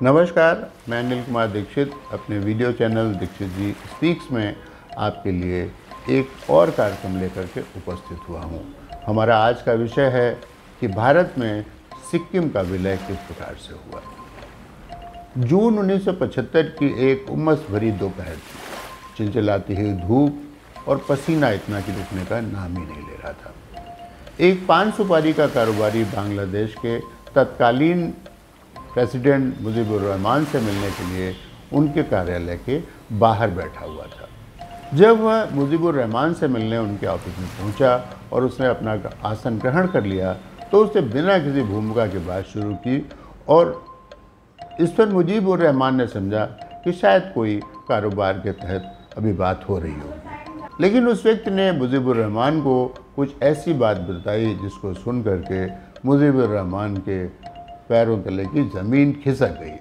नमस्कार, मैं अनिल कुमार दीक्षित अपने वीडियो चैनल दीक्षित जी स्पीक्स में आपके लिए एक और कार्यक्रम लेकर के उपस्थित हुआ हूँ। हमारा आज का विषय है कि भारत में सिक्किम का विलय किस प्रकार से हुआ। जून 1975 की एक उमस भरी दोपहर थी। चिलचिलाती हुई धूप और पसीना इतना कि रुकने का नाम ही नहीं ले रहा था। एक पान सुपारी का कारोबारी बांग्लादेश के तत्कालीन प्रेसिडेंट मुजीबुर रहमान से मिलने के लिए उनके कार्यालय के बाहर बैठा हुआ था। जब वह मुजीबुर रहमान से मिलने उनके ऑफिस में पहुंचा और उसने अपना आसन ग्रहण कर लिया तो उसने बिना किसी भूमिका के बात शुरू की और इस पर मुजीबुर रहमान ने समझा कि शायद कोई कारोबार के तहत अभी बात हो रही होगी। लेकिन उस व्यक्ति ने मुजीबुर रहमान को कुछ ऐसी बात बताई जिसको सुन करके मुजीबुर रहमान के पैरों तले की ज़मीन खिसक गई।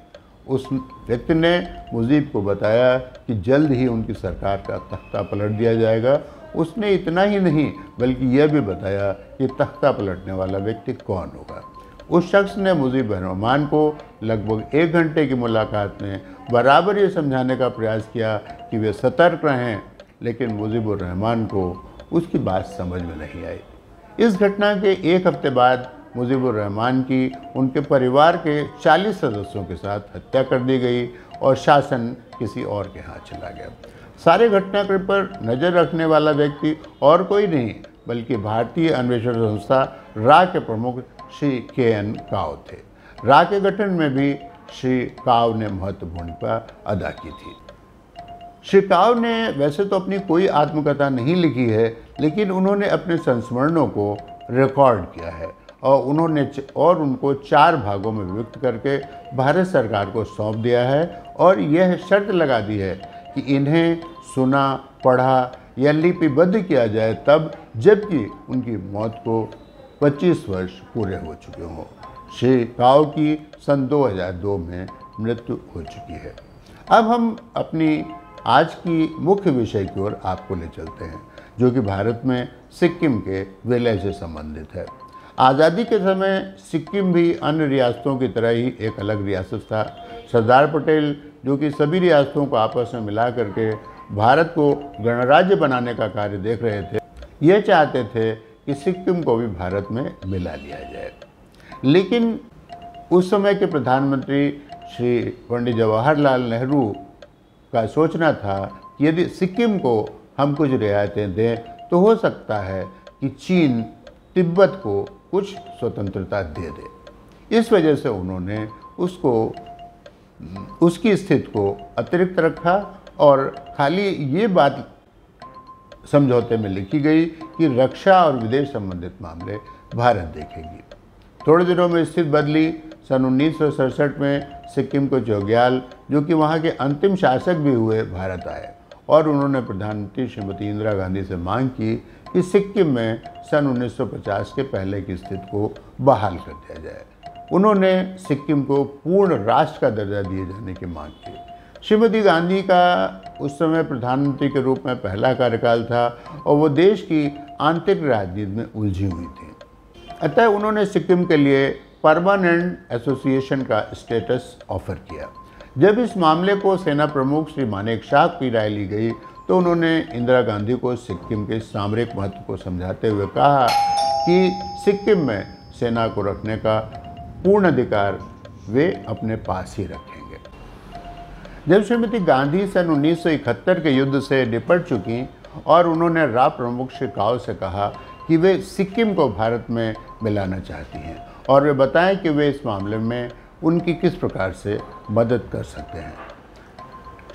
उस व्यक्ति ने मुजीब को बताया कि जल्द ही उनकी सरकार का तख्ता पलट दिया जाएगा। उसने इतना ही नहीं बल्कि यह भी बताया कि तख्ता पलटने वाला व्यक्ति कौन होगा। उस शख्स ने मुजीबुर रहमान को लगभग 1 घंटे की मुलाकात में बराबर ये समझाने का प्रयास किया कि वे सतर्क रहें, लेकिन मुजीबुर रहमान को उसकी बात समझ में नहीं आई। इस घटना के 1 हफ्ते बाद मुजीबुर रहमान की उनके परिवार के 40 सदस्यों के साथ हत्या कर दी गई और शासन किसी और के हाथ चला गया। सारे घटनाक्रम पर नज़र रखने वाला व्यक्ति और कोई नहीं बल्कि भारतीय अन्वेषण संस्था रा के प्रमुख श्री KN काव थे। रा के गठन में भी श्री काव ने महत्वपूर्ण भूमिका अदा की थी। श्री काव ने वैसे तो अपनी कोई आत्मकथा नहीं लिखी है, लेकिन उन्होंने अपने संस्मरणों को रिकॉर्ड किया है और उनको 4 भागों में विभक्त करके भारत सरकार को सौंप दिया है और यह शर्त लगा दी है कि इन्हें सुना, पढ़ा या लिपिबद्ध किया जाए तब जबकि उनकी मौत को 25 वर्ष पूरे हो चुके हों। श्री काव की सन 2002 में मृत्यु हो चुकी है। अब हम अपनी आज की मुख्य विषय की ओर आपको ले चलते हैं, जो कि भारत में सिक्किम के विलय से संबंधित है। आज़ादी के समय सिक्किम भी अन्य रियासतों की तरह ही एक अलग रियासत था। सरदार पटेल, जो कि सभी रियासतों को आपस में मिला करके भारत को गणराज्य बनाने का कार्य देख रहे थे, यह चाहते थे कि सिक्किम को भी भारत में मिला लिया जाए। लेकिन उस समय के प्रधानमंत्री श्री पंडित जवाहरलाल नेहरू का सोचना था कि यदि सिक्किम को हम कुछ रियायतें दें तो हो सकता है कि चीन तिब्बत को कुछ स्वतंत्रता दे दे। इस वजह से उन्होंने उसकी स्थिति को अतिरिक्त रखा और खाली ये बात समझौते में लिखी गई कि रक्षा और विदेश संबंधित मामले भारत देखेगी। थोड़े दिनों में स्थिति बदली। सन 1967 में सिक्किम को चौग्याल, जो कि वहाँ के अंतिम शासक भी हुए, भारत आए और उन्होंने प्रधानमंत्री श्रीमती इंदिरा गांधी से मांग की कि सिक्किम में सन 1950 के पहले की स्थिति को बहाल कर दिया जाए। उन्होंने सिक्किम को पूर्ण राष्ट्र का दर्जा दिए जाने की मांग की। श्रीमती गांधी का उस समय प्रधानमंत्री के रूप में पहला कार्यकाल था और वो देश की आंतरिक राजनीति में उलझी हुई थी। अतः उन्होंने सिक्किम के लिए परमानेंट एसोसिएशन का स्टेटस ऑफर किया। जब इस मामले को सेना प्रमुख श्री मानेक शॉ की राय ली गई तो उन्होंने इंदिरा गांधी को सिक्किम के सामरिक महत्व को समझाते हुए कहा कि सिक्किम में सेना को रखने का पूर्ण अधिकार वे अपने पास ही रखेंगे। जब श्रीमती गांधी सन 1971 के युद्ध से निपट चुकी और उन्होंने रा प्रमुख श्री काव से कहा कि वे सिक्किम को भारत में मिलाना चाहती हैं और वे बताएं कि वे इस मामले में उनकी किस प्रकार से मदद कर सकते हैं।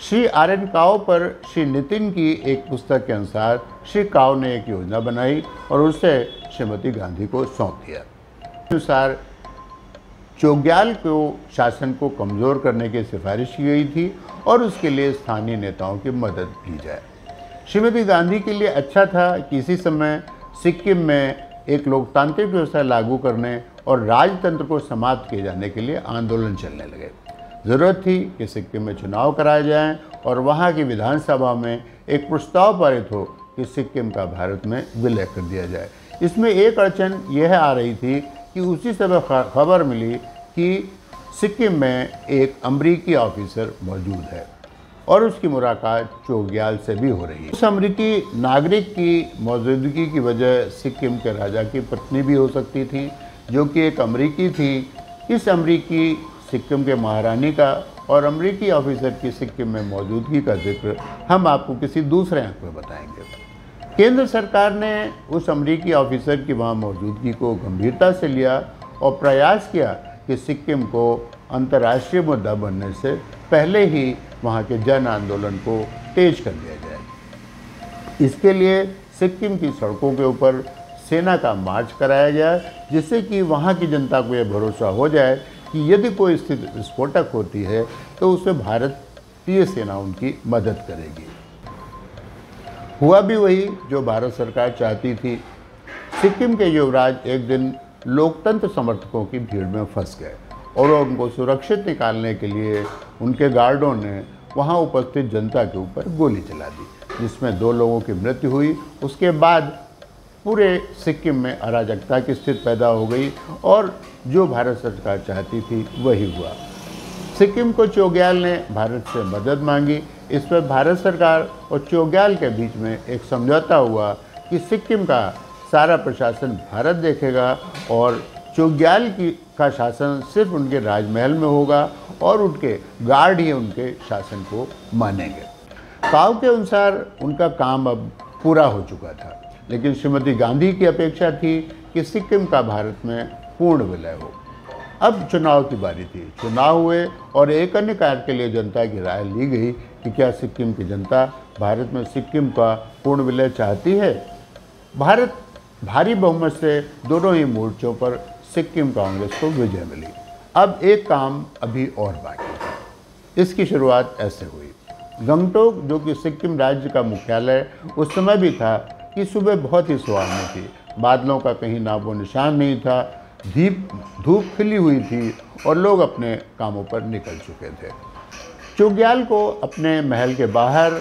श्री RN काव पर श्री नितिन की एक पुस्तक के अनुसार श्री काव ने एक योजना बनाई और उसे श्रीमती गांधी को सौंप दिया। अनुसार चौग्याल को शासन को कमज़ोर करने की सिफारिश की गई थी और उसके लिए स्थानीय नेताओं की मदद की जाए। श्रीमती गांधी के लिए अच्छा था कि इसी समय सिक्किम में एक लोकतांत्रिक व्यवस्था लागू करने और राजतंत्र को समाप्त किए जाने के लिए आंदोलन चलने लगे। ज़रूरत थी कि सिक्किम में चुनाव कराए जाएं और वहाँ की विधानसभा में एक प्रस्ताव पारित हो कि सिक्किम का भारत में विलय कर दिया जाए। इसमें एक अड़चन यह आ रही थी कि उसी समय खबर मिली कि सिक्किम में एक अमरीकी ऑफिसर मौजूद है और उसकी मुलाकात चोग्याल से भी हो रही है। उस अमरीकी नागरिक की मौजूदगी की वजह सिक्किम के राजा की पत्नी भी हो सकती थी, जो कि एक अमरीकी थी। इस अमरीकी सिक्किम के महारानी का और अमरीकी ऑफिसर की सिक्किम में मौजूदगी का जिक्र हम आपको किसी दूसरे अंक में बताएंगे। केंद्र सरकार ने उस अमरीकी ऑफिसर की वहाँ मौजूदगी को गंभीरता से लिया और प्रयास किया कि सिक्किम को अंतर्राष्ट्रीय मुद्दा बनने से पहले ही वहाँ के जन आंदोलन को तेज कर दिया जाए। इसके लिए सिक्किम की सड़कों के ऊपर सेना का मार्च कराया गया, जिससे कि वहाँ की जनता को यह भरोसा हो जाए कि यदि कोई स्थिति विस्फोटक होती है तो उसमें भारतीय सेना उनकी मदद करेगी। हुआ भी वही जो भारत सरकार चाहती थी। सिक्किम के युवराज एक दिन लोकतंत्र समर्थकों की भीड़ में फंस गए और उनको सुरक्षित निकालने के लिए उनके गार्डों ने वहां उपस्थित जनता के ऊपर गोली चला दी, जिसमें 2 लोगों की मृत्यु हुई। उसके बाद पूरे सिक्किम में अराजकता की स्थिति पैदा हो गई और जो भारत सरकार चाहती थी वही हुआ। सिक्किम को चोग्याल ने भारत से मदद मांगी। इस पर भारत सरकार और चोग्याल के बीच में एक समझौता हुआ कि सिक्किम का सारा प्रशासन भारत देखेगा और चोग्याल का शासन सिर्फ उनके राजमहल में होगा और उनके गार्ड ही उनके शासन को मानेंगे। काव के अनुसार उनका काम अब पूरा हो चुका था, लेकिन श्रीमती गांधी की अपेक्षा थी कि सिक्किम का भारत में पूर्ण विलय हो। अब चुनाव की बारी थी। चुनाव हुए और एक अन्य कार्य के लिए जनता की राय ली गई कि क्या सिक्किम की जनता भारत में सिक्किम का पूर्ण विलय चाहती है। भारत भारी बहुमत से दोनों ही मोर्चों पर सिक्किम कांग्रेस को विजय मिली। अब एक काम अभी और बाकी था। इसकी शुरुआत ऐसे हुई। गंगटोक, जो कि सिक्किम राज्य का मुख्यालय उस समय भी था, कि सुबह बहुत ही सुहावनी थी। बादलों का कहीं नामो निशान नहीं था। धूप खिली हुई थी और लोग अपने कामों पर निकल चुके थे। चोग्याल को अपने महल के बाहर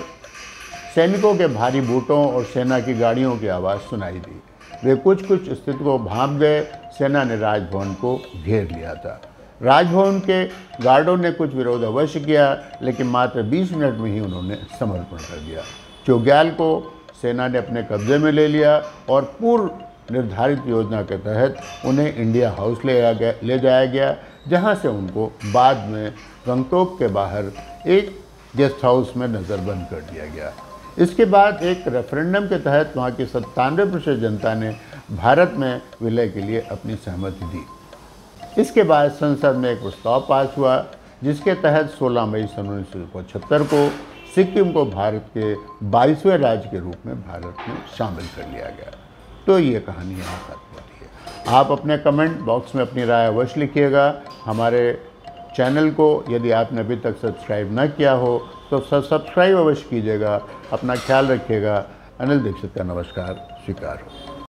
सैनिकों के भारी बूटों और सेना की गाड़ियों की आवाज़ सुनाई दी। वे कुछ स्थिति को भांप गए। सेना ने राजभवन को घेर लिया था। राजभवन के गार्डों ने कुछ विरोध अवश्य किया, लेकिन मात्र 20 मिनट में ही उन्होंने समर्पण कर दिया। चोग्याल को सेना ने अपने कब्जे में ले लिया और पूर्व निर्धारित योजना के तहत उन्हें इंडिया हाउस ले जाया गया, जहां से उनको बाद में गंगटोक के बाहर एक गेस्ट हाउस में नज़रबंद कर दिया गया। इसके बाद एक रेफरेंडम के तहत वहाँ की 97% जनता ने भारत में विलय के लिए अपनी सहमति दी। इसके बाद संसद में एक प्रस्ताव पास हुआ, जिसके तहत 16 मई सन 1975 को सिक्किम को भारत के 22वें राज्य के रूप में भारत में शामिल कर लिया गया। तो ये कहानी यहाँ खत्म होती है। आप अपने कमेंट बॉक्स में अपनी राय अवश्य लिखिएगा। हमारे चैनल को यदि आपने अभी तक सब्सक्राइब न किया हो तो सब्सक्राइब अवश्य कीजिएगा। अपना ख्याल रखिएगा। अनिल दीक्षित का नमस्कार स्वीकार हो।